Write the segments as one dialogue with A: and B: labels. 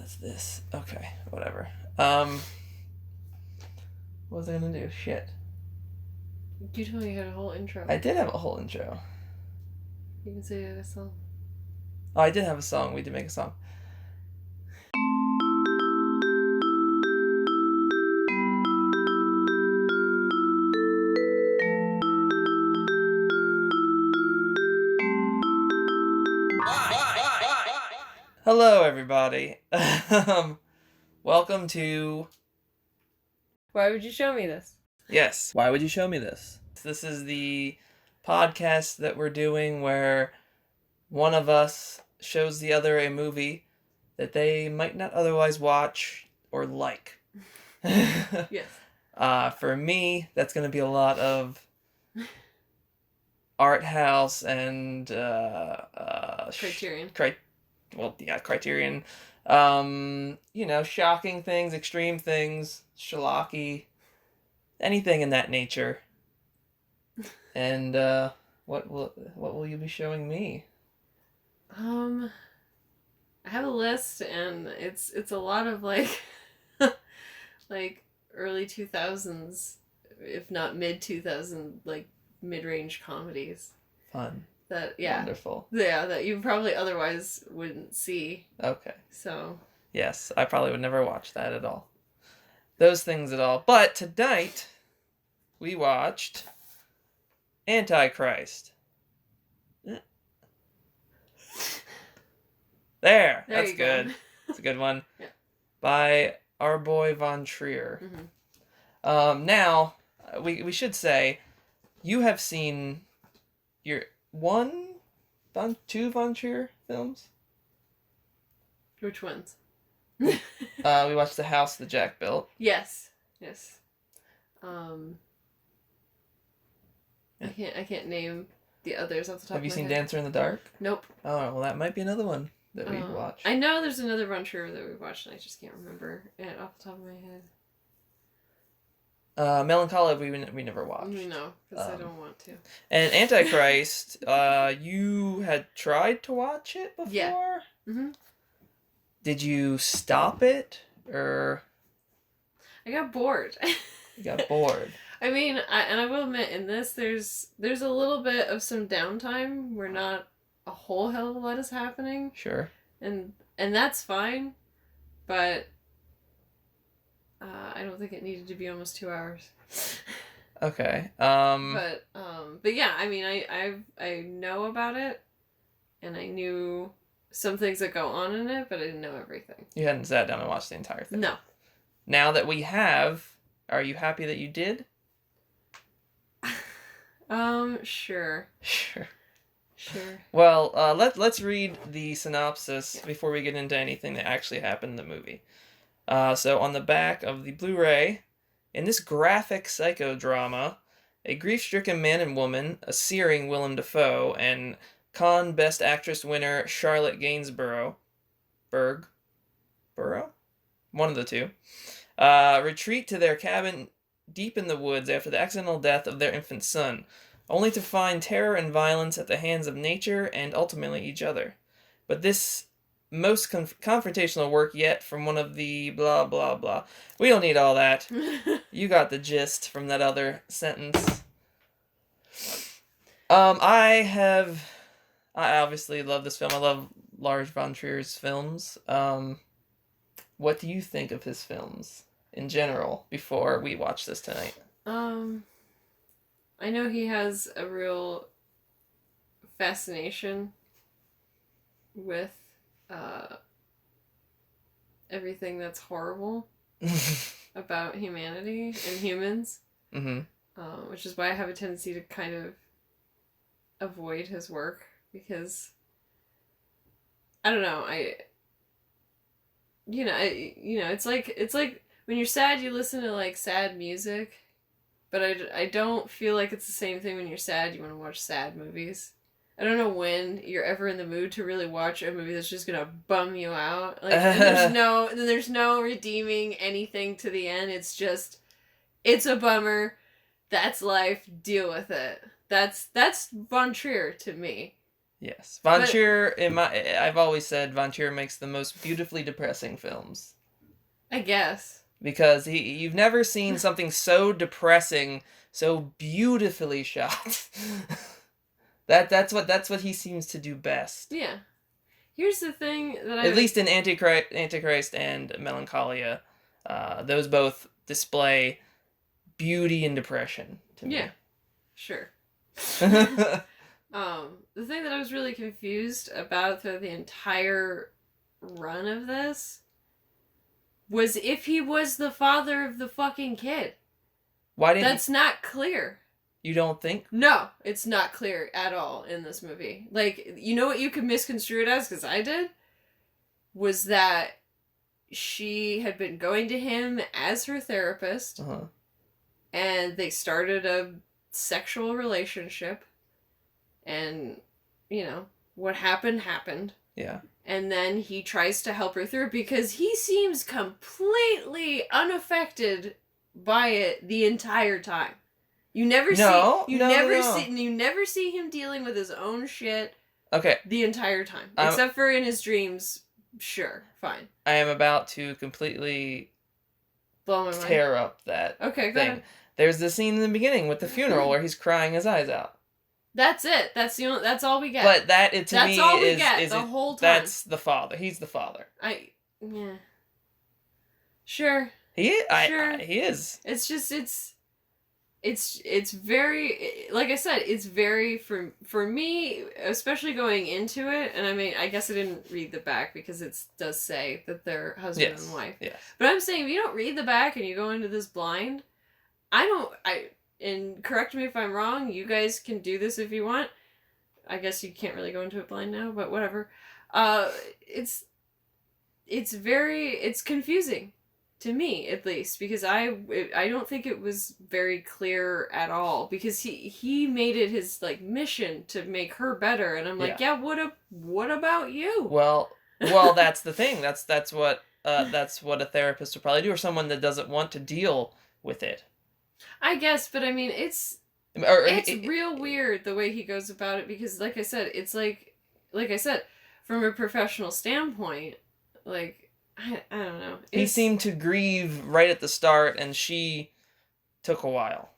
A: that's this. Okay, whatever. What was I gonna do? Shit.
B: You told me you had a whole intro.
A: I did have a whole intro.
B: You can say you had a song.
A: Oh, I did have a song. We did make a song. Hello, everybody. Welcome to...
B: Why would you show me this?
A: Yes. Why would you show me this? This is the podcast that we're doing where one of us shows the other a movie that they might not otherwise watch or like.
B: Yes.
A: For me, that's going to be a lot of arthouse and
B: Criterion.
A: Criterion. Shocking things, extreme things, schlocky, anything in that nature. And what will you be showing me?
B: I have a list, and it's a lot of like early 2000s, if not mid 2000s, like mid-range comedies.
A: Fun.
B: Wonderful. Yeah, that you probably otherwise wouldn't see.
A: Okay.
B: So.
A: Yes, I probably would never watch that at all. Those things at all. But tonight, we watched Antichrist. There that's good.
B: Go.
A: It's a good one.
B: Yeah.
A: By our boy Von Trier.
B: Mm-hmm.
A: Now, we should say, you have seen your two Von Trier films?
B: Which ones?
A: We watched The House that Jack Built.
B: Yes. I can't name the others off the top of my head.
A: Have you seen Dancer in the Dark?
B: Nope.
A: Oh, well, that might be another one that we watched.
B: I know there's another Von Trier that we watched, and I just can't remember it off the top of my head.
A: Melancholia we never watched.
B: No, because I don't want to.
A: And Antichrist, you had tried to watch it before?
B: Yeah. Mm-hmm.
A: Did you stop it, or...?
B: I got bored.
A: You got bored.
B: I mean, I will admit, in this, there's a little bit of some downtime where not a whole hell of a lot is happening.
A: Sure.
B: And that's fine, but I don't think it needed to be almost 2 hours.
A: Okay.
B: But yeah, I mean, I know about it, and I knew some things that go on in it, but I didn't know everything.
A: You hadn't sat down and watched the entire thing?
B: No.
A: Now that we have, are you happy that you did?
B: Sure.
A: Well, let's read the synopsis before we get into anything that actually happened in the movie. So on the back of the Blu-ray, in this graphic psychodrama, a grief-stricken man and woman, a searing Willem Dafoe, and Cannes Best Actress winner Charlotte Gainsborough, one of the two, retreat to their cabin deep in the woods after the accidental death of their infant son, only to find terror and violence at the hands of nature and ultimately each other. But this most confrontational work yet from one of the blah blah blah. We don't need all that. You got the gist from that other sentence. I obviously love this film. I love Lars von Trier's films. What do you think of his films in general before we watch this tonight?
B: I know he has a real fascination with everything that's horrible about humanity and humans.
A: Mm-hmm.
B: Which is why I have a tendency to kind of avoid his work, because I don't know, it's like when you're sad, you listen to like sad music, but I don't feel like it's the same thing when you're sad. You want to watch sad movies. I don't know when you're ever in the mood to really watch a movie that's just gonna bum you out. Like, there's no redeeming anything to the end. It's just, it's a bummer. That's life. Deal with it. That's Von Trier to me.
A: Yes. Von Trier, I've always said Von Trier makes the most beautifully depressing films.
B: I guess.
A: Because you've never seen something so depressing, so beautifully shot. That's what he seems to do best.
B: Yeah. Here's the thing that
A: At least in Antichrist and Melancholia, those both display beauty and depression to me.
B: Yeah. Sure. The thing that I was really confused about throughout the entire run of this was if he was the father of the fucking kid.
A: Why didn't
B: That's not clear.
A: You don't think?
B: No, it's not clear at all in this movie. Like, you know what you could misconstrue it as, because I did? Was that she had been going to him as her therapist, and they started a sexual relationship, and, you know, what happened.
A: Yeah.
B: And then he tries to help her through because he seems completely unaffected by it the entire time. You never see him dealing with his own shit.
A: Okay.
B: The entire time, except for in his dreams. Sure, fine.
A: I am about to completely
B: blow my mind.
A: Tear up that
B: thing. Go ahead.
A: There's the scene in the beginning with the funeral where he's crying his eyes out.
B: That's it. That's all we get.
A: But that to me is
B: the whole time.
A: That's the father. He's the father.
B: Yeah. Sure.
A: He is.
B: It's just it's very, like I said, it's very for me, especially going into it. And I mean, I guess I didn't read the back because it does say that they're husband and wife.
A: Yes.
B: But I'm saying if you don't read the back and you go into this blind, and correct me if I'm wrong, you guys can do this if you want. I guess you can't really go into it blind now, but whatever. It's confusing to me, at least, because I don't think it was very clear at all, because he made it his like mission to make her better, and I'm like, yeah, what about you?
A: Well, that's the thing. That's what a therapist would probably do, or someone that doesn't want to deal with it.
B: I guess, but I mean, it's real weird the way he goes about it, because like I said, it's like I said, from a professional standpoint, like, I don't know.
A: He seemed to grieve right at the start, and she took a while.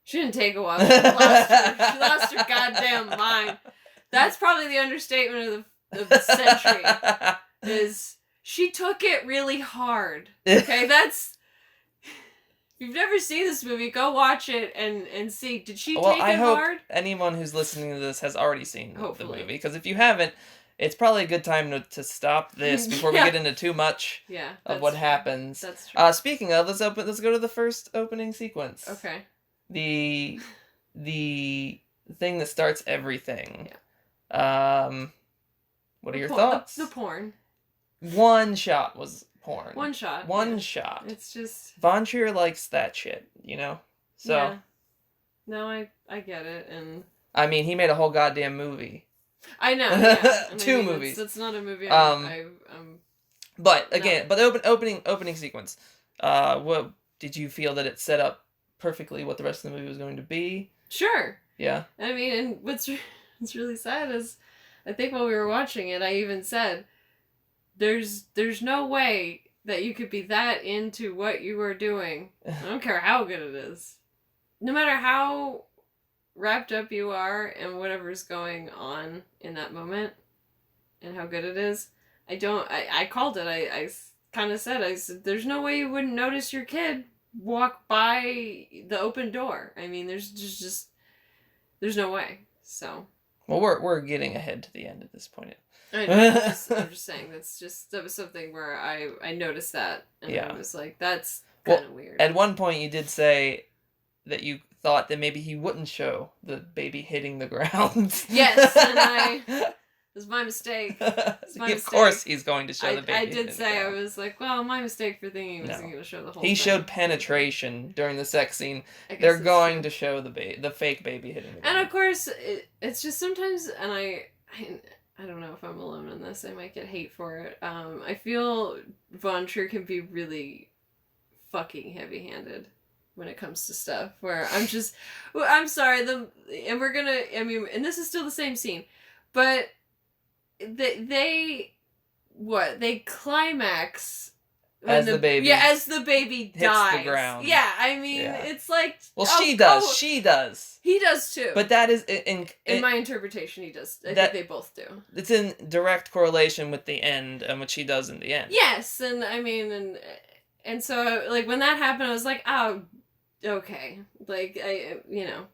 B: She didn't take a while. She lost her goddamn mind. That's probably the understatement of the century, is she took it really hard. Okay, that's... If you've never seen this movie, go watch it and see. Did she take it hard? I hope
A: anyone who's listening to this has already seen the movie. Because if you haven't, it's probably a good time to stop this before we get into too much of what happens.
B: That's true.
A: Speaking of, let's go to the first opening sequence.
B: Okay.
A: The thing that starts everything. Yeah. What are your thoughts?
B: The porn.
A: One shot was porn.
B: One shot.
A: One shot.
B: It's just...
A: Von Trier likes that shit, you know? So...
B: Yeah. No, I get it, and...
A: I mean, he made a whole goddamn movie.
B: I know, yeah.
A: Two movies.
B: That's not a movie
A: But, again, but the opening sequence, what did you feel that it set up perfectly what the rest of the movie was going to be?
B: Sure.
A: Yeah.
B: I mean, and what's really sad is, I think while we were watching it, I even said... There's no way that you could be that into what you are doing. I don't care how good it is. No matter how wrapped up you are in whatever's going on in that moment and how good it is, I called it. I kind of said, there's no way you wouldn't notice your kid walk by the open door. I mean, there's no way. So.
A: Well, we're getting ahead to the end at this point.
B: I know, I'm just saying, that was something where I noticed that, and I was like, that's kind of weird.
A: At one point you did say that you thought that maybe he wouldn't show the baby hitting the ground.
B: Yes, and it was my mistake.
A: Of course he's going to show the baby.
B: I did say, I was like, well, my mistake for thinking he wasn't going to show the whole thing.
A: He showed penetration during the sex scene. They're going to show the fake baby hitting the ground.
B: And of course, it's just sometimes, and I don't know if I'm alone in this. I might get hate for it. I feel Von Trier can be really fucking heavy-handed when it comes to stuff where I'm sorry, and this is still the same scene, But they climax when
A: As the baby
B: as the baby
A: hits
B: dies.
A: the ground.
B: Yeah, I mean,
A: Yeah.
B: it's like...
A: Well, she does. She does.
B: He does too.
A: But that is...
B: In my interpretation, he does. I think they both do.
A: It's in direct correlation with the end and what she does in the end.
B: Yes, and I mean, and so, like, when that happened, I was like, oh, okay. Like,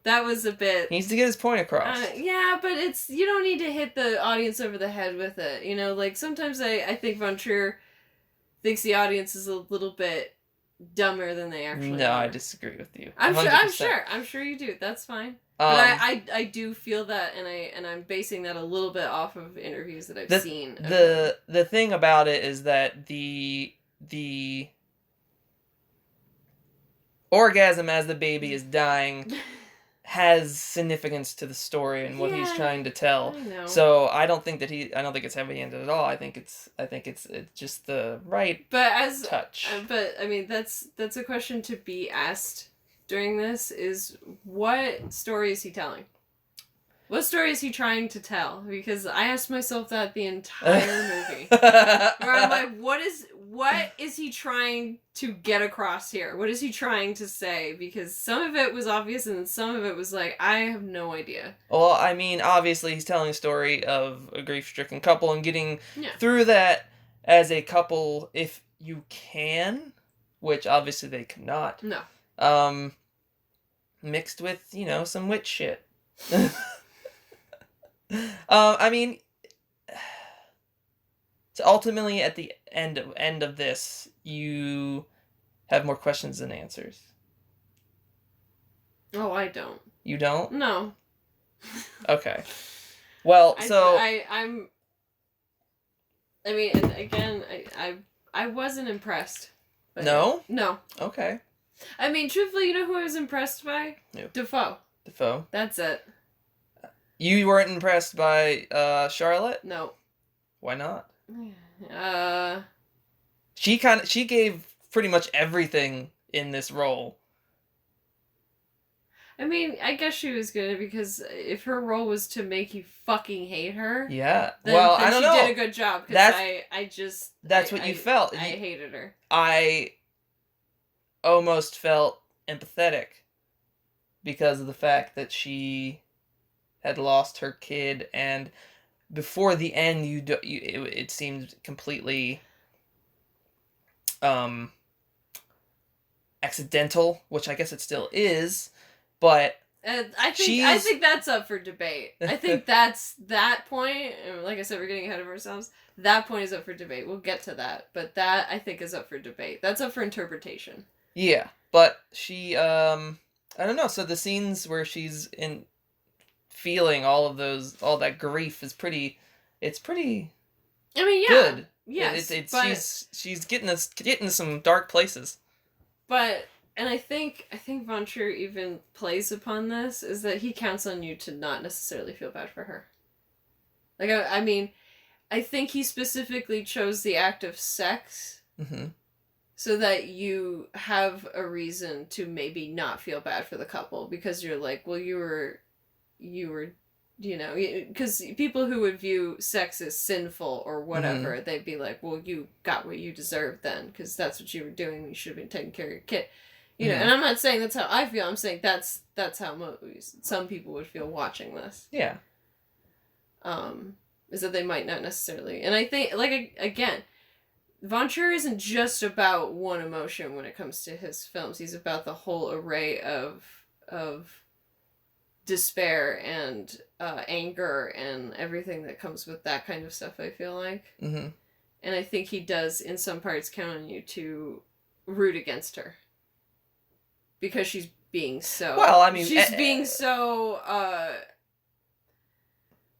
B: that was a bit...
A: He needs to get his point across.
B: Yeah, but you don't need to hit the audience over the head with it. Like, sometimes I think Von Trier thinks the audience is a little bit dumber than they actually are.
A: No, I disagree with you.
B: I'm sure you do. That's fine. But I do feel that, and I'm basing that a little bit off of interviews that I've seen.
A: The thing about it is that the orgasm as the baby is dying has significance to the story and what he's trying to tell.
B: I know.
A: So I don't think it's heavy-handed at all. I think it's just the right touch.
B: But I mean, that's a question to be asked during this: is what story is he telling? What story is he trying to tell? Because I asked myself that the entire movie. Where I'm like, what is he trying to get across here? What is he trying to say? Because some of it was obvious and some of it was like, I have no idea.
A: Well, I mean, obviously he's telling a story of a grief-stricken couple and getting through that as a couple if you can, which obviously they cannot.
B: No.
A: Mixed with, some witch shit. I mean, so ultimately at the end of this, you have more questions than answers.
B: Oh, I don't.
A: You don't?
B: No.
A: Okay. Well,
B: I mean, and again, I wasn't impressed.
A: No?
B: No.
A: Okay.
B: I mean, truthfully, you know who I was impressed by?
A: Who?
B: Defoe.
A: That's
B: it.
A: You weren't impressed by Charlotte?
B: No.
A: Why not?
B: She
A: She gave pretty much everything in this role.
B: I mean, I guess she was good because if her role was to make you fucking hate her,
A: yeah.
B: then
A: I don't know.
B: She did a good job. That's
A: what you felt.
B: I hated her.
A: I almost felt empathetic because of the fact that she had lost her kid, and before the end, it seemed completely accidental, which I guess it still is, but
B: I think that's up for debate. I think that point. Like I said, we're getting ahead of ourselves. That point is up for debate. We'll get to that, but that I think is up for debate. That's up for interpretation.
A: Yeah, but she I don't know. So the scenes where she's feeling all that grief is pretty. It's pretty.
B: I mean, yeah.
A: Good.
B: Yes,
A: she's getting some dark places.
B: But and I think Von Trier even plays upon this is that he counts on you to not necessarily feel bad for her. Like I mean, I think he specifically chose the act of sex.
A: Mm-hmm.
B: So that you have a reason to maybe not feel bad for the couple because you're like, well, you were, because people who would view sex as sinful or whatever, they'd be like, well, you got what you deserved then because that's what you were doing. You should have been taking care of your kid, And I'm not saying that's how I feel. I'm saying that's how some people would feel watching this.
A: Yeah.
B: Is that they might not necessarily, and I think again. Von Trier isn't just about one emotion when it comes to his films. He's about the whole array of despair and anger and everything that comes with that kind of stuff, I feel like.
A: Mm-hmm.
B: And I think he does, in some parts, count on you to root against her. Because she's being so...
A: Well, I mean...
B: She's being so...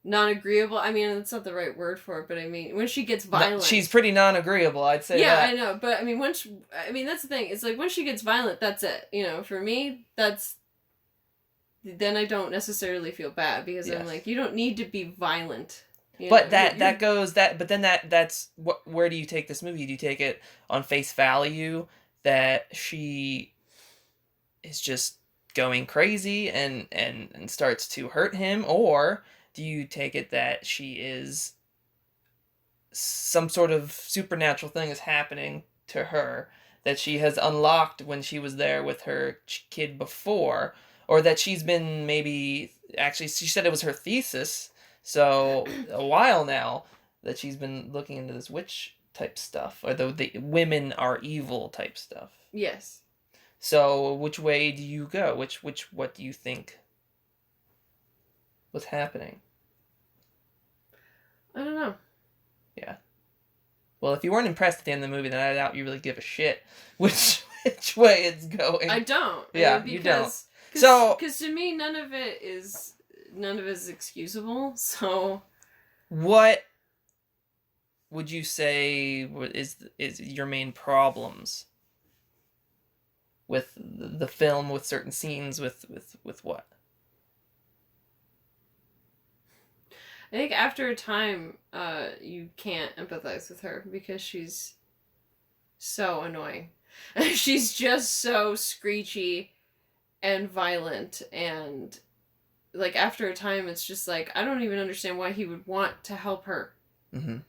B: non-agreeable. I mean, that's not the right word for it, but I mean, when she gets violent...
A: No, she's pretty non-agreeable, I'd say that.
B: Yeah, I know, but I mean, that's the thing. It's like, when she gets violent, that's it. For me, then I don't necessarily feel bad, because I'm like, you don't need to be violent.
A: But that's where do you take this movie? Do you take it on face value that she is just going crazy and starts to hurt him, or do you take it that she is some sort of supernatural thing is happening to her that she has unlocked when she was there with her kid before, or that she's been maybe actually she said it was her thesis, so a while now that she's been looking into this witch type stuff, or the women are evil type stuff.
B: Yes.
A: So which way do you go? Which what do you think was happening?
B: I don't know.
A: Yeah. Well, if you weren't impressed at the end of the movie, then I doubt you really give a shit which way it's going.
B: I don't.
A: Yeah, you don't. So,
B: because to me, none of it is excusable. So,
A: what would you say is your main problems with the film, with certain scenes, with what?
B: I think after a time, you can't empathize with her because she's so annoying. She's just so screechy and violent, and like after a time, it's just like I don't even understand why he would want to help her.
A: Mm-hmm.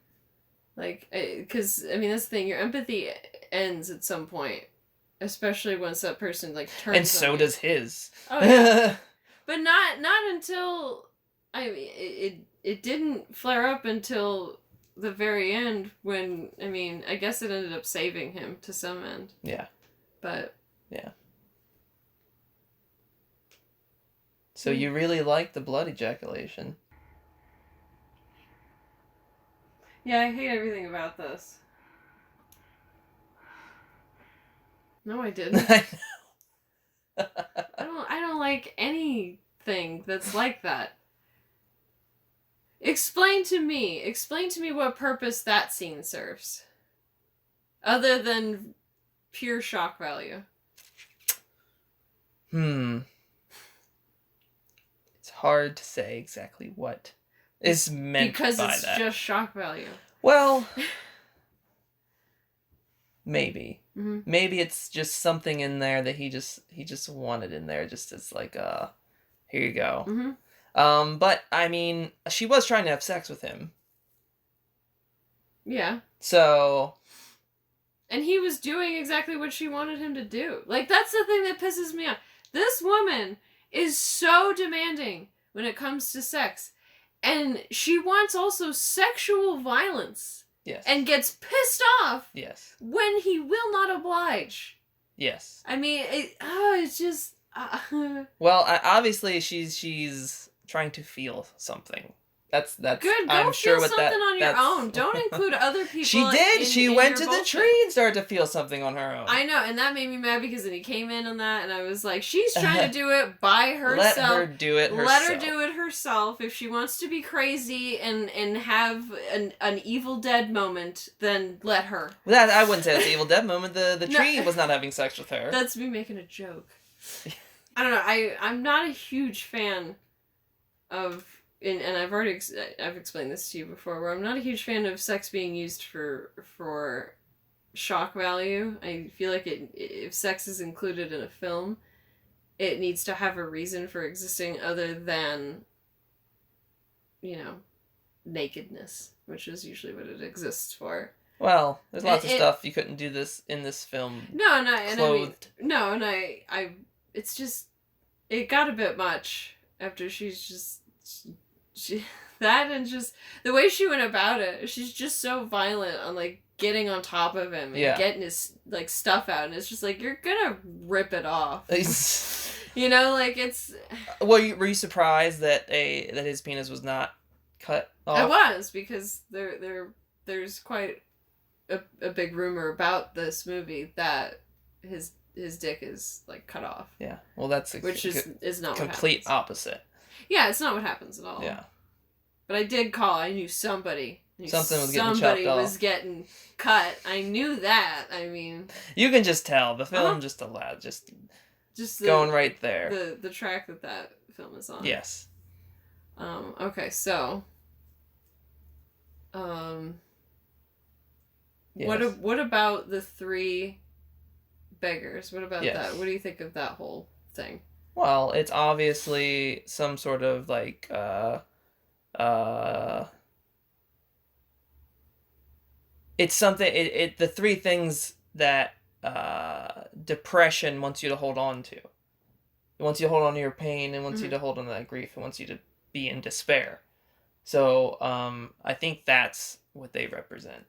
B: Like, because I mean that's the thing. Your empathy ends at some point, especially once that person like turns.
A: And so does his.
B: Oh yeah, but not until it didn't flare up until the very end when, I mean, I guess it ended up saving him to some end.
A: Yeah.
B: But...
A: Yeah. So you really like the blood ejaculation.
B: Yeah, I hate everything about this. No, I didn't.
A: I know.
B: I don't like anything that's like that. Explain to me what purpose that scene serves. Other than pure shock value.
A: It's hard to say exactly what is meant by that.
B: Because it's just shock value.
A: Well, maybe.
B: Mm-hmm.
A: Maybe it's just something in there that he just wanted in there, just as like, here you go.
B: Mm-hmm.
A: But, I mean, she was trying to have sex with him.
B: Yeah.
A: So...
B: And he was doing exactly what she wanted him to do. Like, that's the thing that pisses me off. This woman is so demanding when it comes to sex. And she wants also sexual violence.
A: Yes.
B: And gets pissed off.
A: Yes.
B: When he will not oblige.
A: Yes.
B: I mean, it's just...
A: Well, obviously she's trying to feel something. That's
B: good. Go
A: I'm sure
B: feel
A: what
B: something
A: that,
B: on your own. Don't include other people.
A: She did. She went to the
B: bullshit.
A: tree and started to feel something on her own.
B: I know, and that made me mad because then he came in on that, and I was like, she's trying to do it by herself.
A: Let her do it herself.
B: Let her do it herself. If she wants to be crazy and have an Evil Dead moment, then let her.
A: That I wouldn't say that's the Evil Dead moment. The tree was not having sex with her.
B: That's me making a joke. I don't know. I'm not a huge fan of... And I've already I've explained this to you before, where I'm not a huge fan of sex being used for shock value. I feel like if sex is included in a film, it needs to have a reason for existing other than, nakedness, which is usually what it exists for.
A: Well, there's lots of stuff you couldn't do this in this film.
B: It's just, it got a bit much after that, and just the way she went about it, she's just so violent on like getting on top of him and getting his like stuff out, and it's just like, you're gonna rip it off. Like it's...
A: Well, were you surprised that his penis was not cut off?
B: I was, because there's quite a big rumor about this movie that his dick is like cut off.
A: Yeah, well, that's
B: which is not
A: complete
B: what
A: opposite.
B: Yeah, it's not what happens at all.
A: Yeah.
B: But I did call. I knew somebody.
A: Somebody
B: was getting cut. I knew that. I mean...
A: You can just tell. The film just allowed... Just going right there.
B: The track that film is on.
A: Yes.
B: Okay, so...
A: Yes.
B: What about the three beggars? What about
A: yes.
B: that? What do you think of that whole thing?
A: Well, it's obviously some sort of, like, uh, it's something. The three things that depression wants you to hold on to. It wants you to hold on to your pain, and wants you to hold on to that grief, and wants you to be in despair. So I think that's what they represent.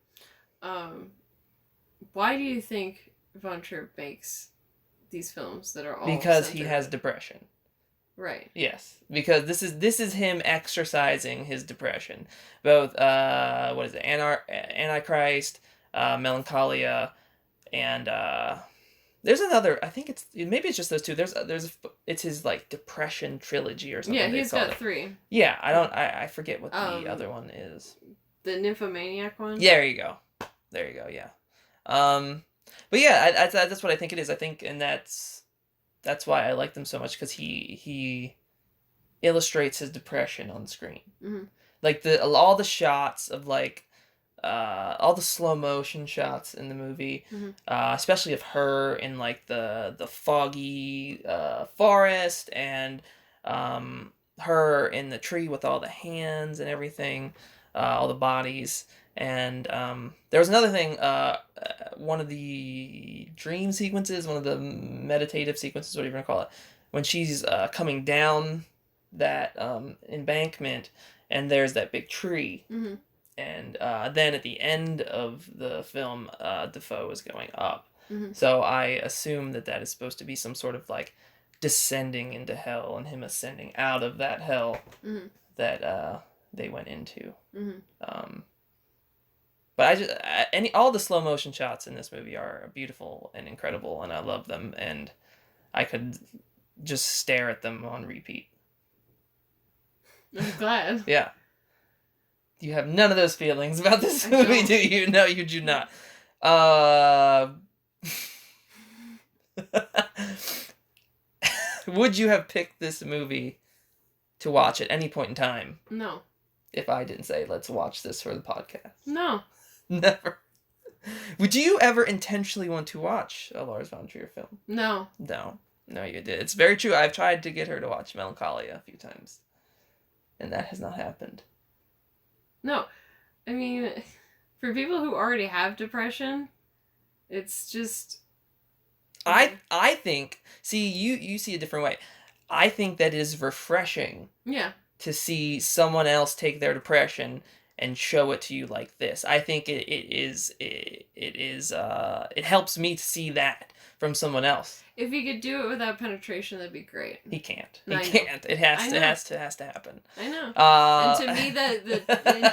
B: Why do you think Von Trier makes these films that are all
A: because he has depression?
B: Right.
A: Yes, because this is him exercising his depression. Both what is it, Antichrist, Melancholia, and there's another. I think it's just those two. It's his like depression trilogy or something.
B: Yeah, he's got 3.
A: Yeah, I forget what the other one is.
B: The Nymphomaniac one.
A: Yeah, there you go. Yeah. But yeah, that's what I think it is. I think, and that's why I like them so much, because he illustrates his depression on screen.
B: Mm-hmm.
A: Like all the shots of like all the slow motion shots in the movie, especially of her in like the foggy forest, and her in the tree with all the hands and everything, all the bodies. And there was another thing, one of the dream sequences, one of the meditative sequences, whatever you want to call it, when she's coming down that embankment, and there's that big tree.
B: Mm-hmm.
A: And then at the end of the film, Defoe is going up.
B: Mm-hmm.
A: So I assume that is supposed to be some sort of like descending into hell, and him ascending out of that hell that they went into. But all the slow motion shots in this movie are beautiful and incredible, and I love them, and I could just stare at them on repeat.
B: I'm glad.
A: Yeah. You have none of those feelings about this movie, do you? No, you do not. Would you have picked this movie to watch at any point in time?
B: No.
A: If I didn't say, let's watch this for the podcast?
B: No.
A: Never. Would you ever intentionally want to watch a Lars von Trier film?
B: No.
A: No, you did. It's very true. I've tried to get her to watch Melancholia a few times, and that has not happened.
B: No. I mean, for people who already have depression, it's just...
A: I think... See, you see a different way. I think that it is refreshing.
B: Yeah.
A: To see someone else take their depression and show it to you like this. I think it helps me to see that from someone else.
B: If he could do it without penetration, that'd be great.
A: He can't. He can't. It has to happen.
B: I know. And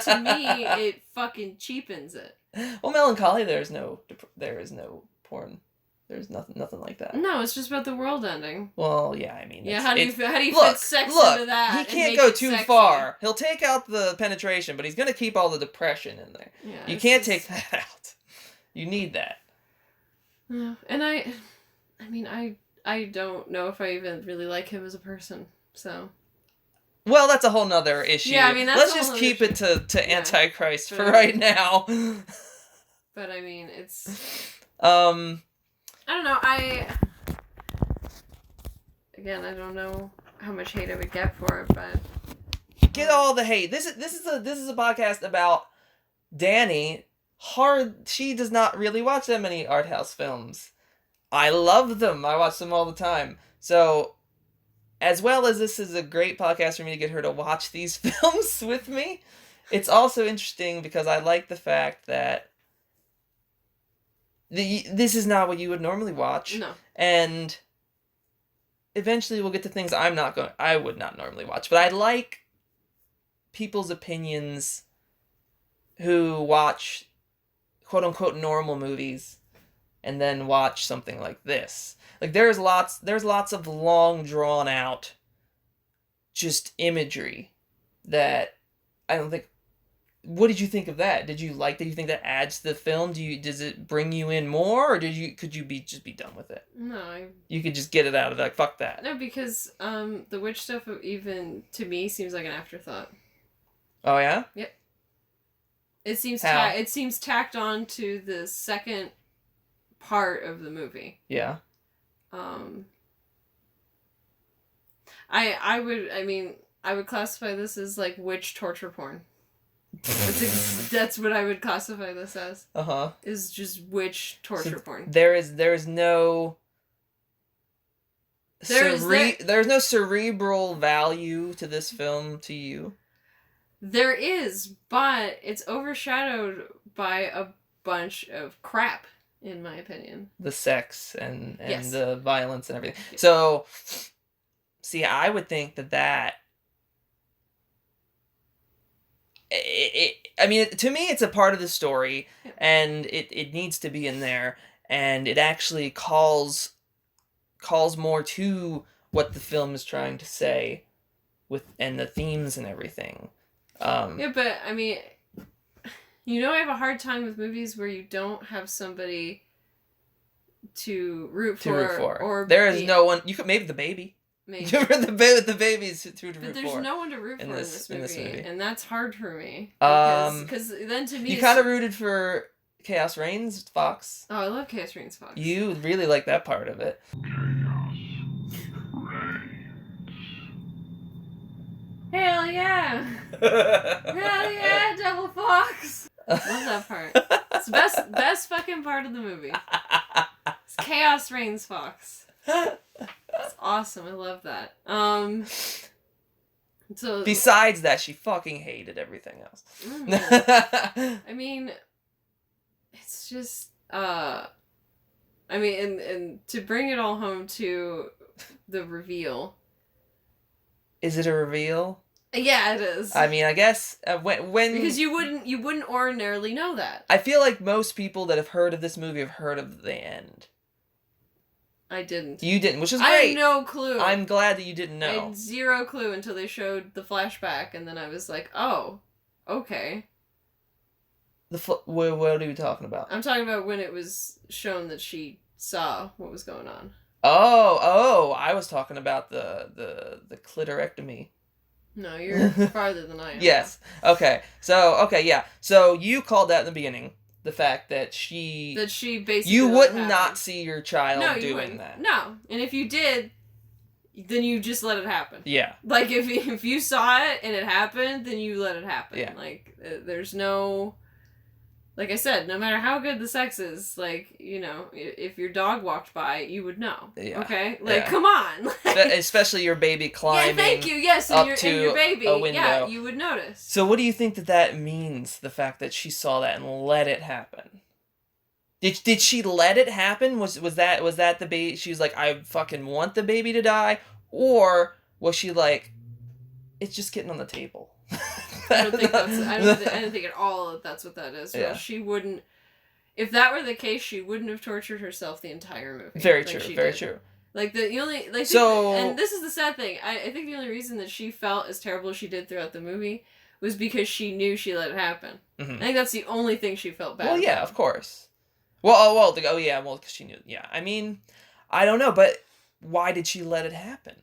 B: to me, it fucking cheapens it.
A: Well, Melancholy, there is no porn. There's nothing like that.
B: No, it's just about the world ending.
A: Well, yeah, I mean...
B: Yeah, how do you fit sex into that?
A: He can't go too far. He'll take out the penetration, but he's going to keep all the depression in there. Yeah, you can't take that out. You need that.
B: Yeah, and I don't know if I even really like him as a person, so...
A: Well, that's a whole nother issue.
B: Yeah, I mean,
A: let's just keep it to Antichrist for right now.
B: But, I mean, it's... I don't know, I don't know how much hate I would get for it, but...
A: Get all the hate. This is a podcast about Dani. She does not really watch that many art house films. I love them. I watch them all the time. So, as well as this is a great podcast for me to get her to watch these films with me, it's also interesting because I like the fact that this is not what you would normally watch.
B: No.
A: And eventually we'll get to things I would not normally watch. But I like people's opinions who watch quote unquote normal movies and then watch something like this. Like there's lots of long drawn out just imagery that I don't think... What did you think of that? Did you think that adds to the film? Does it bring you in more, or could you just be done with it?
B: No,
A: you could just get it out of like fuck that.
B: No, because the witch stuff even to me seems like an afterthought.
A: Oh yeah?
B: Yep. It seems tacked on to the second part of the movie.
A: Yeah.
B: I would classify this as like witch torture porn. That's what I would classify this as.
A: Uh-huh.
B: Is just witch torture porn.
A: There is no there's no cerebral value to this film to you.
B: There is, but it's overshadowed by a bunch of crap, in my opinion.
A: The sex and
B: yes.
A: the violence and everything. Yes. So, see, I would think that I mean, to me, it's a part of the story, yeah. And it needs to be in there, and it actually calls more to what the film is trying to say, and the themes and everything.
B: Yeah, but I mean, I have a hard time with movies where you don't have somebody to root for. Or
A: there is no one. You could maybe the baby. Maybe the babies to root for.
B: But there's no one to root for in this movie, and that's hard for me. Because then to me,
A: you kind of rooted for Chaos Reigns Fox.
B: Oh, I love Chaos Reigns Fox.
A: You really like that part of it.
B: Hell yeah! Hell yeah, Devil Fox! Love that part. It's the best fucking part of the movie. It's Chaos Reigns Fox. It's awesome. I love that. So
A: besides that, she fucking hated everything else.
B: I mean, it's just I mean, and to bring it all home to the reveal.
A: Is it a reveal?
B: Yeah, it is.
A: I mean, I guess when
B: because you wouldn't ordinarily know that.
A: I feel like most people that have heard of this movie have heard of the end.
B: I didn't.
A: You didn't, which is great.
B: I had no clue.
A: I'm glad that you didn't know.
B: I had zero clue until they showed the flashback, and then I was like, oh, okay.
A: What are you talking about?
B: I'm talking about when it was shown that she saw what was going on.
A: Oh, I was talking about the clitorectomy.
B: No, you're farther than I am.
A: Yes. Okay. So, yeah. So you called that in the beginning. The fact that she
B: basically
A: you would not see your child doing that.
B: No. And if you did, then you just let it happen.
A: Yeah.
B: Like if you saw it and it happened, then you let it happen.
A: Yeah.
B: Like there's no, like I said, no matter how good the sex is, like, if your dog walked by, you would know.
A: Yeah.
B: Okay? Like, come on.
A: Especially your baby climbing.
B: Yeah, thank you. Yes, and your baby.
A: A window.
B: Yeah, you would notice.
A: So what do you think that means, the fact that she saw that and let it happen? Did she let it happen? Was that the baby? She was like, I fucking want the baby to die? Or was she like, it's just getting on the table?
B: I don't think at all that that's what that is.
A: Yeah.
B: Well, she wouldn't. If that were the case, she wouldn't have tortured herself the entire movie.
A: Very true. Very true.
B: Like the only and this is the sad thing. I think the only reason that she felt as terrible as she did throughout the movie was because she knew she let it happen. Mm-hmm. I think that's the only thing she felt bad.
A: Well, yeah, of course. Well, because she knew. Yeah, I mean, I don't know, but why did she let it happen?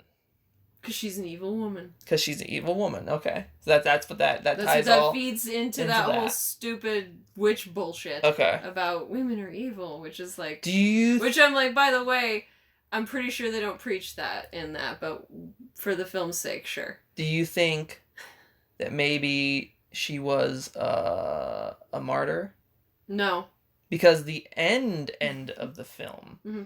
B: Because she's an evil woman.
A: Because she's an evil woman. Okay, so that's what that ties
B: that
A: all
B: feeds into that whole stupid witch bullshit.
A: Okay.
B: About women are evil, which is like.
A: Which
B: I'm like, by the way, I'm pretty sure they don't preach that in that, but for the film's sake, sure.
A: Do you think that maybe she was a martyr?
B: No.
A: Because the end of the film
B: mm-hmm.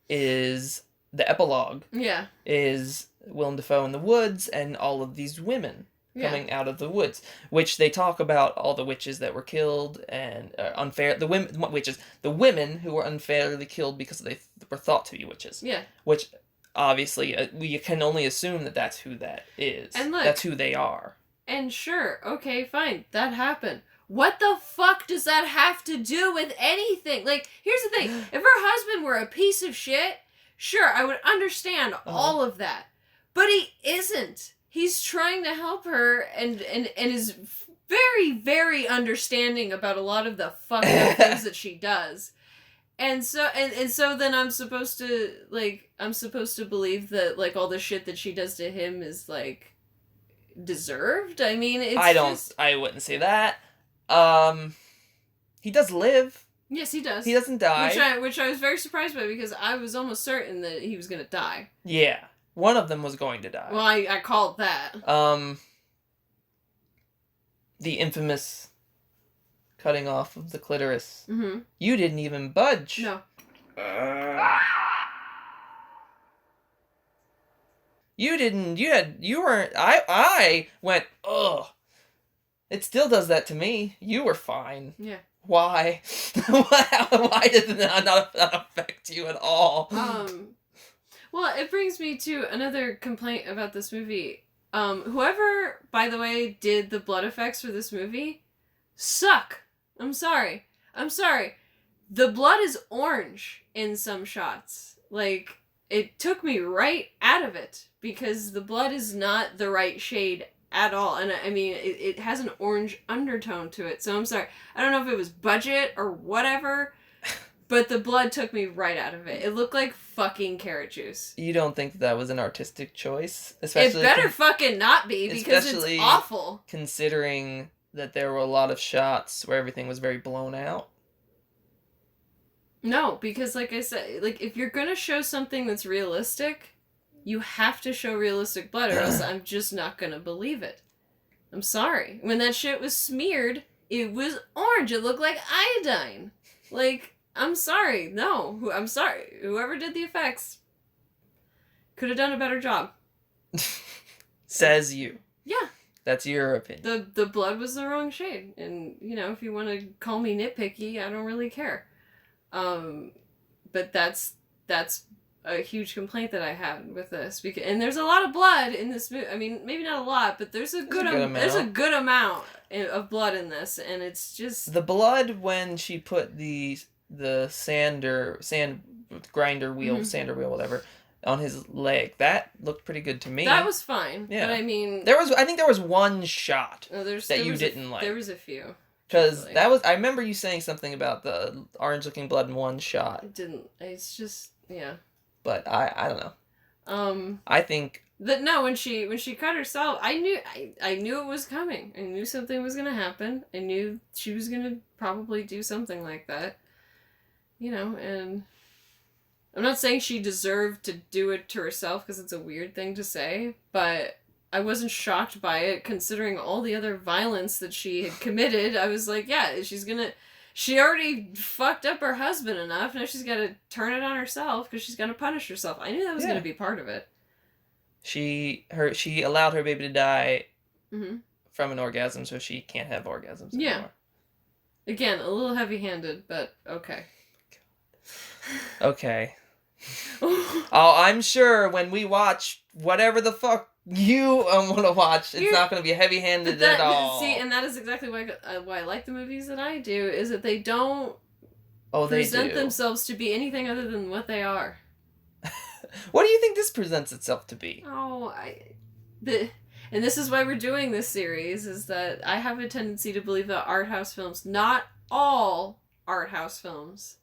A: is the epilogue.
B: Yeah. Is
A: Willem Dafoe in the woods and all of these women coming out of the woods, which they talk about all the witches that were killed and the women who were unfairly killed because they were thought to be witches.
B: Yeah.
A: Which obviously we can only assume that that's who that is. And look, that's who they are.
B: And sure, okay, fine, that happened. What the fuck does that have to do with anything? Like, here's the thing. If her husband were a piece of shit, sure, I would understand all of that. But he isn't. He's trying to help her and is very, very understanding about a lot of the fucked up things that she does. And so then I'm supposed to believe that, like, all the shit that she does to him is, like, deserved? I mean,
A: I wouldn't say that. He does live.
B: Yes, he does.
A: He doesn't die.
B: Which I was very surprised by, because I was almost certain that he was going to die.
A: Yeah. One of them was going to die.
B: Well, I called that.
A: The infamous cutting off of the clitoris.
B: Mm-hmm.
A: You didn't even budge.
B: No.
A: You weren't, I went, ugh. It still does that to me. You were fine.
B: Yeah.
A: Why? Why did that not affect you at all?
B: Well, it brings me to another complaint about this movie. Whoever, by the way, did the blood effects for this movie, suck. I'm sorry. The blood is orange in some shots. Like, it took me right out of it because the blood is not the right shade at all. And I mean, it has an orange undertone to it. So I'm sorry. I don't know if it was budget or whatever, but the blood took me right out of it. It looked like fucking carrot juice.
A: You don't think that was an artistic choice?
B: Especially it better fucking not be because it's awful.
A: Considering that there were a lot of shots where everything was very blown out.
B: No, because like I said, like if you're gonna show something that's realistic, you have to show realistic blood or else I'm just not gonna believe it. I'm sorry. When that shit was smeared, it was orange. It looked like iodine. Like, I'm sorry. No, I'm sorry. Whoever did the effects could have done a better job.
A: Says you.
B: Yeah.
A: That's your opinion.
B: The blood was the wrong shade. And, you know, if you want to call me nitpicky, I don't really care. But that's a huge complaint that I have with this. And there's a lot of blood in this movie. I mean, maybe not a lot, but there's a good amount of blood in this. And it's just...
A: The blood when she put the sand grinder wheel,
B: mm-hmm.
A: sander wheel, whatever, on his leg. That looked pretty good to me.
B: That was fine. Yeah. But I mean...
A: I think there was one shot that you didn't like.
B: There was a few.
A: Because I remember you saying something about the orange-looking blood in one shot.
B: It didn't. It's just, yeah.
A: But I don't know. I think...
B: when she cut herself, I knew it was coming. I knew something was going to happen. I knew she was going to probably do something like that. You know, and... I'm not saying she deserved to do it to herself because it's a weird thing to say, but I wasn't shocked by it considering all the other violence that she had committed. I was like, yeah, she already fucked up her husband enough, now she's got to turn it on herself because she's going to punish herself. I knew that was going to be part of it.
A: She allowed her baby to die
B: mm-hmm.
A: from an orgasm, so she can't have orgasms anymore.
B: Yeah. Again, a little heavy-handed, but okay.
A: Okay. Oh, I'm sure when we watch whatever the fuck you want to watch, it's not going to be heavy-handed at all.
B: See, and that is exactly why I like the movies that I do, is that they don't present themselves to be anything other than what they are.
A: What do you think this presents itself to be?
B: And this is why we're doing this series, is that I have a tendency to believe that art house films, not all art house films,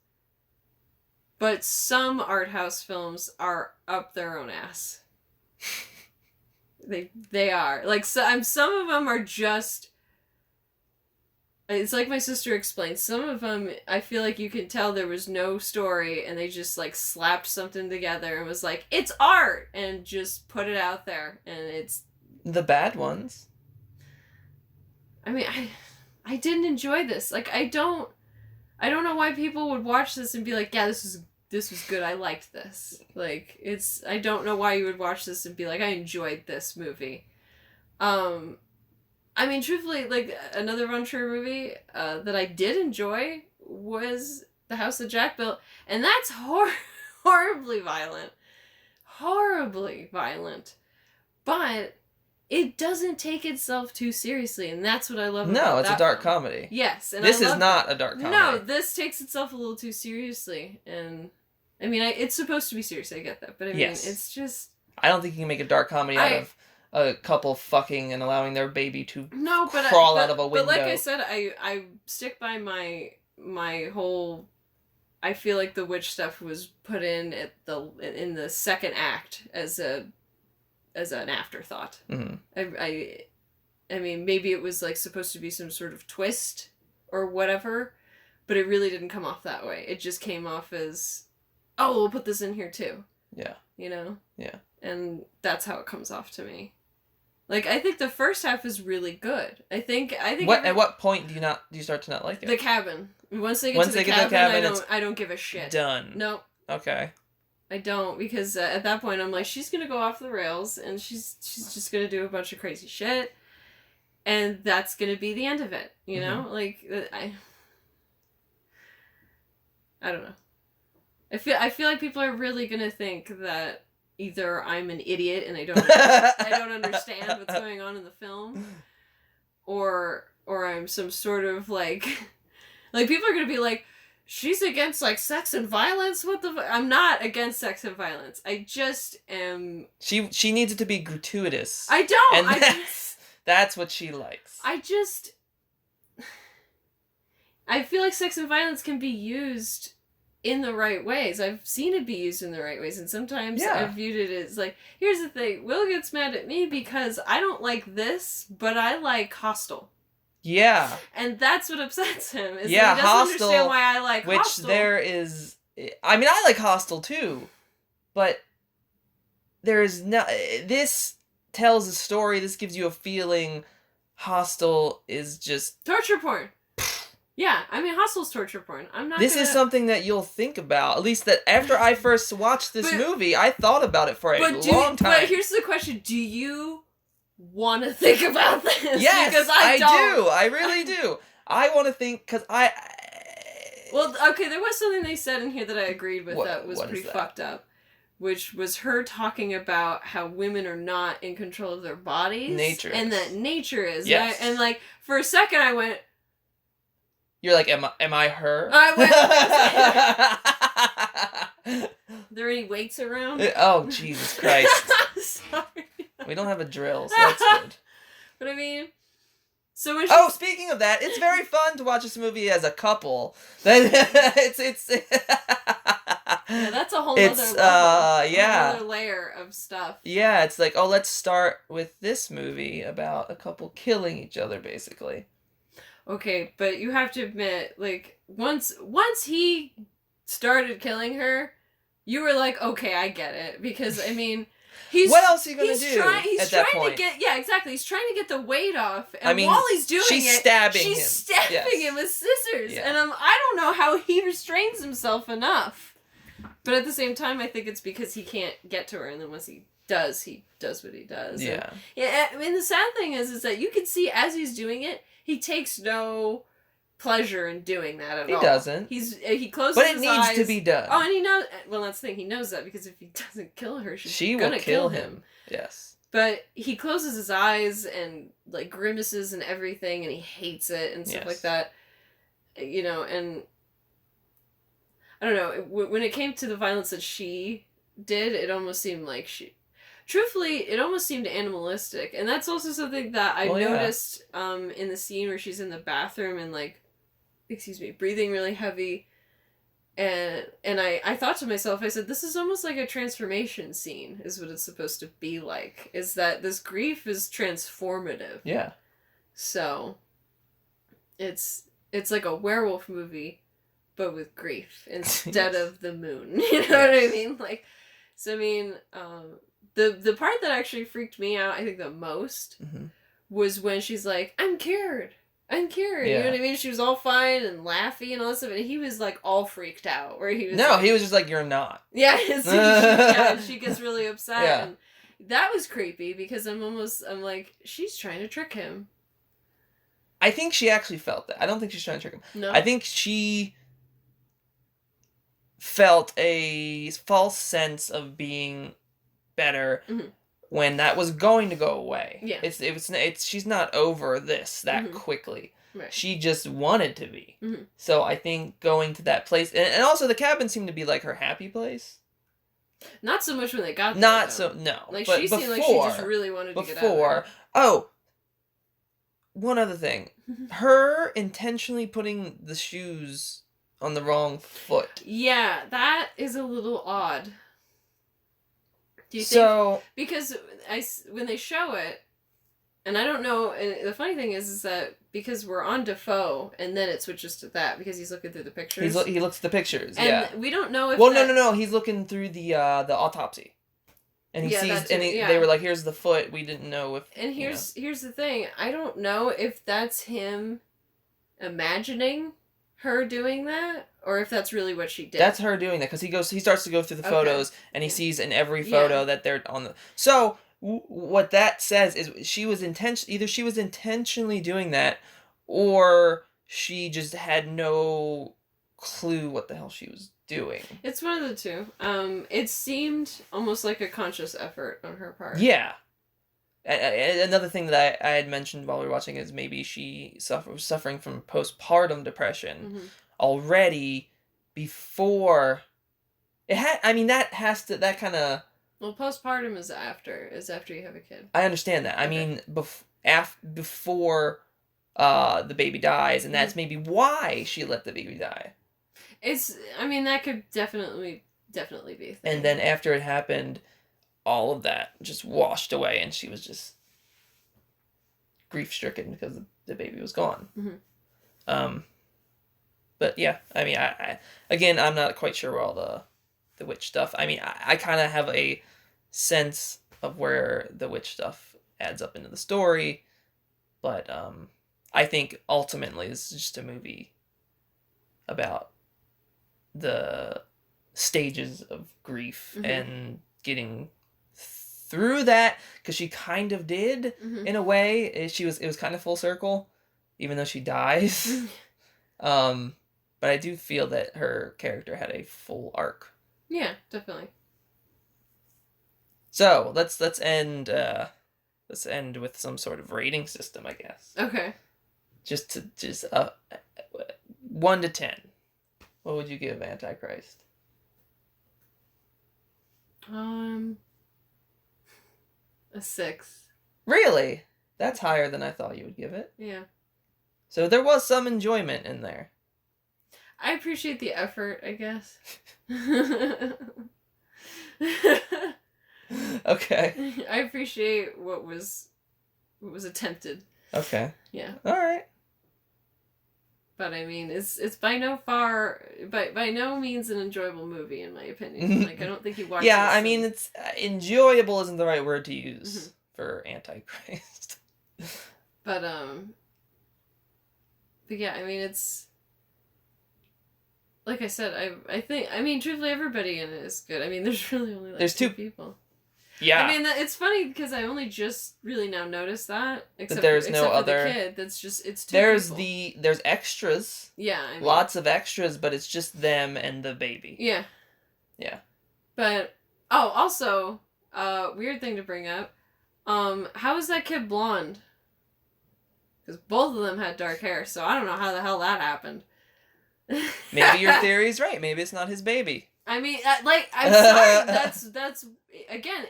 B: but some art house films are up their own ass. They are. Like, some of them are just... It's like my sister explained. Some of them, I feel like you can tell there was no story, and they just, like, slapped something together and was like, it's art! And just put it out there. And it's...
A: The bad ones.
B: I mean, I didn't enjoy this. Like, I don't know why people would watch this and be like, yeah, this was good, I liked this. Like, I don't know why you would watch this and be like, I enjoyed this movie. I mean, truthfully, like, another Von Trier movie that I did enjoy was The House that Jack Built, and that's horribly violent. Horribly violent. But it doesn't take itself too seriously, and that's what I love about that. No,
A: it's a dark comedy.
B: Yes. And
A: this is not a dark comedy.
B: No, this takes itself a little too seriously, and... I mean, it's supposed to be serious, I get that, but I mean, it's just...
A: I don't think you can make a dark comedy out of a couple fucking and allowing their baby to crawl out of a window. But
B: like I said, I stick by my whole... I feel like the witch stuff was put in the second act as an afterthought.
A: Mm-hmm.
B: I mean, maybe it was like supposed to be some sort of twist or whatever, but it really didn't come off that way. It just came off as... Oh, we'll put this in here too.
A: Yeah.
B: You know?
A: Yeah.
B: and that's how it comes off to me. Like, I think the first half is really good. I think
A: At what point do you start to not like it?
B: The cabin. Once they get to the cabin, I don't give a shit.
A: Done.
B: Nope.
A: Okay.
B: I don't, because at that point I'm like, she's gonna go off the rails, and she's just gonna do a bunch of crazy shit, and that's gonna be the end of it. You know, like I don't know. I feel like people are really gonna think that either I'm an idiot and I don't understand what's going on in the film, or I'm some sort of like people are gonna be like, she's against like sex and violence. What the? I'm not against sex and violence. I just am.
A: She needs it to be gratuitous.
B: I don't.
A: And that's what she likes.
B: I feel like sex and violence can be used in the right ways. I've seen it be used in the right ways, and sometimes I've viewed it as like, here's the thing, Will gets mad at me because I don't like this, but I like Hostel.
A: Yeah.
B: And that's what upsets him. Is that he doesn't
A: Hostel,
B: understand why I like
A: which
B: Hostel.
A: There is... I mean, I like Hostel too, but there is no... This tells a story, this gives you a feeling. Hostel is just...
B: torture porn. Yeah, I mean, Hostel's torture porn.
A: This is something that you'll think about. At least that after I first watched this movie, I thought about it for a long time.
B: But here's the question. Do you want to think about this?
A: Yes,
B: because I don't.
A: do. I really do. I want to think, because
B: Well, okay, there was something they said in here that I agreed with that was pretty fucked up. Which was her talking about how women are not in control of their bodies.
A: Nature
B: and
A: is.
B: that nature is.
A: Yes.
B: And like, for a second I went...
A: You're like, am I her?
B: I went... Are there any weights around?
A: Oh, Jesus Christ.
B: Sorry.
A: We don't have a drill, so that's good.
B: But I mean... So when
A: speaking of that, it's very fun to watch this movie as a couple. It's
B: yeah, that's a whole other level. Another layer of stuff.
A: Yeah, it's like, let's start with this movie about a couple killing each other, basically.
B: Okay, but you have to admit, like, once he started killing her, you were like, okay, I get it. Because, I mean...
A: what else are you going to do
B: he's
A: at that
B: trying
A: point?
B: Exactly. He's trying to get the weight off. And
A: I mean,
B: while he's doing
A: she's stabbing
B: him with scissors.
A: Yeah.
B: And I don't know how he restrains himself enough. But at the same time, I think it's because he can't get to her. And then once he does what he does.
A: Yeah.
B: And, I mean, the sad thing is that you can see as he's doing it, he takes no pleasure in doing that at all.
A: He doesn't.
B: He closes his eyes.
A: But it needs to be done.
B: Oh, and he knows... Well, that's the thing. He knows that because if he doesn't kill her,
A: she will kill him. Yes.
B: But he closes his eyes and, like, grimaces and everything, and he hates it and stuff like that. You know, and... I don't know. When it came to the violence that she did, it almost seemed like she... Truthfully, it almost seemed animalistic. And that's also something that I noticed in the scene where she's in the bathroom and, like... breathing really heavy. And I thought to myself, I said, this is almost like a transformation scene, is what it's supposed to be like. Is that this grief is transformative.
A: Yeah.
B: So, it's like a werewolf movie, but with grief, instead of the moon. You know what I mean? Like, so I mean, the part that actually freaked me out, I think the most, was when she's like, I'm cured. I'm cured.
A: Yeah.
B: You know what I mean? She was all fine and laughy and all that stuff, and he was like all freaked out. Where he was
A: he was just like, you're not.
B: Yeah, she gets really upset. Yeah. And that was creepy because I'm like, she's trying to trick him.
A: I think she actually felt that. I don't think she's trying to trick him.
B: No.
A: I think she felt a false sense of being better when that was going to go away.
B: Yeah.
A: She's not over this that quickly.
B: Right.
A: She just wanted to be. So I think going to that place, and also the cabin seemed to be like her happy place.
B: Not so much when they got there.
A: Not so, no.
B: Like,
A: but
B: she seemed like she just really wanted to get out of there.
A: Oh, one other thing. Her intentionally putting the shoes on the wrong foot.
B: Yeah, that is a little odd. Do you think? Because when they show it, and I don't know, and the funny thing is that because we're on Defoe, and then it switches to that because he's looking through the pictures.
A: He looks at the pictures,
B: and we don't know if.
A: Well, no. He's looking through the autopsy, And he
B: Yeah,
A: sees,
B: that too, yeah.
A: they were like, "Here's the foot." We didn't know if.
B: And here's the thing. I don't know if that's him imagining her doing that, or if that's really what she did.
A: That's her doing that, because he starts to go through the photos, and he sees in every photo that they're on the. So what that says is either she was intentionally doing that, or she just had no clue what the hell she was doing.
B: It's one of the two. It seemed almost like a conscious effort on her part.
A: Yeah. Another thing that I had mentioned while we were watching is maybe she was suffering from postpartum depression already before it had. I mean, that kind of.
B: Well, postpartum is after you have a kid.
A: I understand that. Okay. I mean, before the baby dies, and that's maybe why she let the baby die.
B: I mean, that could definitely be a thing.
A: And then after it happened, all of that just washed away, and she was just grief-stricken because the baby was gone. But yeah, I mean, I'm not quite sure where all the witch stuff. I mean, I kind of have a sense of where the witch stuff adds up into the story, but I think ultimately this is just a movie about the stages of grief and getting through that, because she kind of did in a way. It was kind of full circle, even though she dies. But I do feel that her character had a full arc.
B: Yeah, definitely.
A: So let's end with some sort of rating system, I guess.
B: Okay.
A: Just 1 to 10. What would you give Antichrist?
B: A 6.
A: Really? That's higher than I thought you would give it.
B: Yeah. So
A: there was some enjoyment in there.
B: I appreciate the effort, I guess.
A: Okay.
B: I appreciate what was attempted.
A: Okay.
B: Yeah.
A: All right.
B: But I mean, it's by no means an enjoyable movie, in my opinion. Like, I don't think you watch.
A: Yeah, I mean, it's enjoyable isn't the right word to use for Antichrist.
B: But yeah, I mean, it's like I said. I think, I mean, truthfully, everybody in it is good. I mean, there's really only like two people.
A: Yeah.
B: I mean, it's funny because I only just really now noticed that. Except
A: there's
B: no
A: other.
B: The kid. That's just it's two.
A: There's extras.
B: Yeah. I mean,
A: lots of extras, but it's just them and the baby.
B: Yeah.
A: Yeah.
B: But also, weird thing to bring up. How is that kid blonde? Because both of them had dark hair, so I don't know how the hell that happened.
A: Maybe your theory's right. Maybe it's not his baby.
B: I mean, I'm sorry. That's again.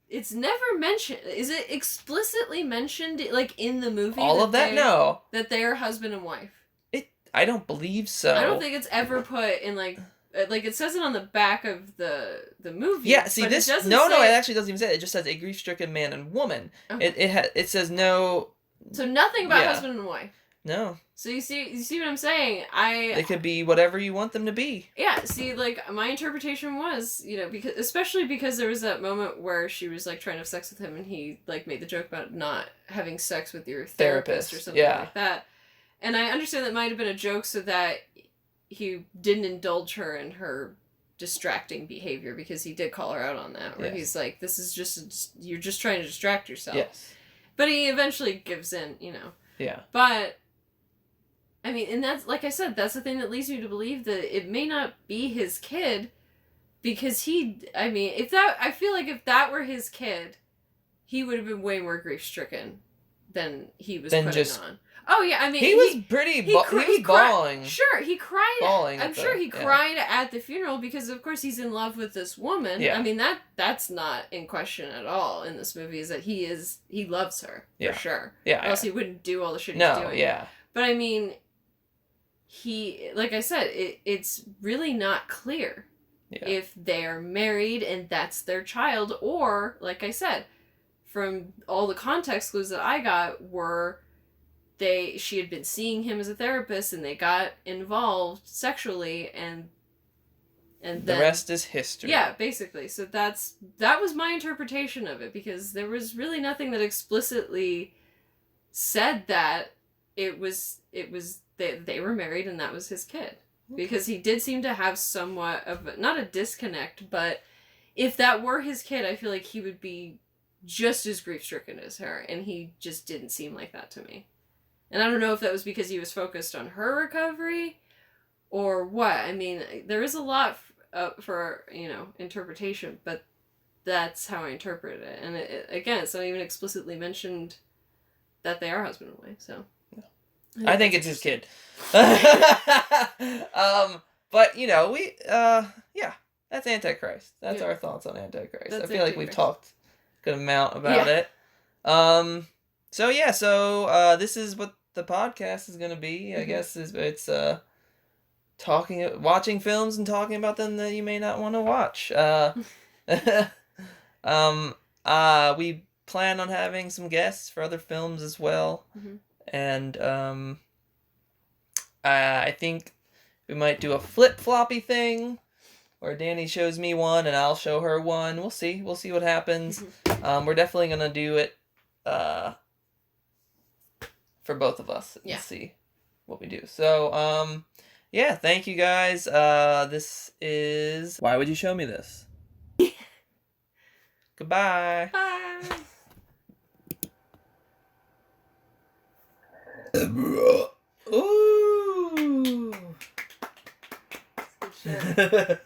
B: It's never mentioned. Is it explicitly mentioned, like, in the movie?
A: All of that, no.
B: That they are husband and wife.
A: I don't believe so.
B: I don't think it's ever put in, like it says it on the back of the movie.
A: Yeah, see, this it actually doesn't even say it. It just says a grief-stricken man and woman. Okay. It says no.
B: So nothing about husband and wife.
A: No.
B: So you see what I'm saying?
A: They could be whatever you want them to be.
B: Yeah, see, like, my interpretation was, especially because there was that moment where she was, like, trying to have sex with him, and he, like, made the joke about not having sex with your therapist or something like that. And I understand that might have been a joke so that he didn't indulge her in her distracting behavior, because he did call her out on that, where he's like, this is just, you're just trying to distract yourself.
A: Yes.
B: But he eventually gives in,
A: Yeah.
B: But I mean, and that's, like I said, that's the thing that leads me to believe that it may not be his kid, because I feel like if that were his kid, he would have been way more grief-stricken than he was putting on. Oh, yeah, I mean...
A: He was bawling.
B: Sure, he cried.
A: Bawling.
B: I'm sure he cried at the funeral because, of course, he's in love with this woman.
A: Yeah.
B: I mean, that's not in question at all in this movie, is that he loves her, for sure.
A: Yeah.
B: Or else he wouldn't do all the shit he's doing.
A: No, yeah.
B: But, I mean... like I said, it's really not clear if they're married and that's their child, or, like I said, from all the context clues that I got were she had been seeing him as a therapist and they got involved sexually, and And
A: the
B: then,
A: rest is history.
B: Yeah, basically. So that was my interpretation of it, because there was really nothing that explicitly said that it was they were married and that was his kid. Because he did seem to have somewhat of not a disconnect, but if that were his kid, I feel like he would be just as grief-stricken as her, and he just didn't seem like that to me. And I don't know if that was because he was focused on her recovery or what. I mean, there is a lot for, interpretation, but that's how I interpret it. And again, it's not even explicitly mentioned that they are husband and wife, so.
A: I think it's his kid. But, yeah, that's Antichrist. That's our thoughts on Antichrist. I feel like we've talked a good amount about it. So this is what the podcast is going to be. I guess it's watching films and talking about them that you may not want to watch. We plan on having some guests for other films as well. And I think we might do a flip-floppy thing where Dani shows me one and I'll show her one. We'll see what happens. We're definitely gonna do it for both of us and see what we do. So thank you guys. This is Why Would You Show Me This? Goodbye.
B: Bye.
A: Ooh.
B: Good shit.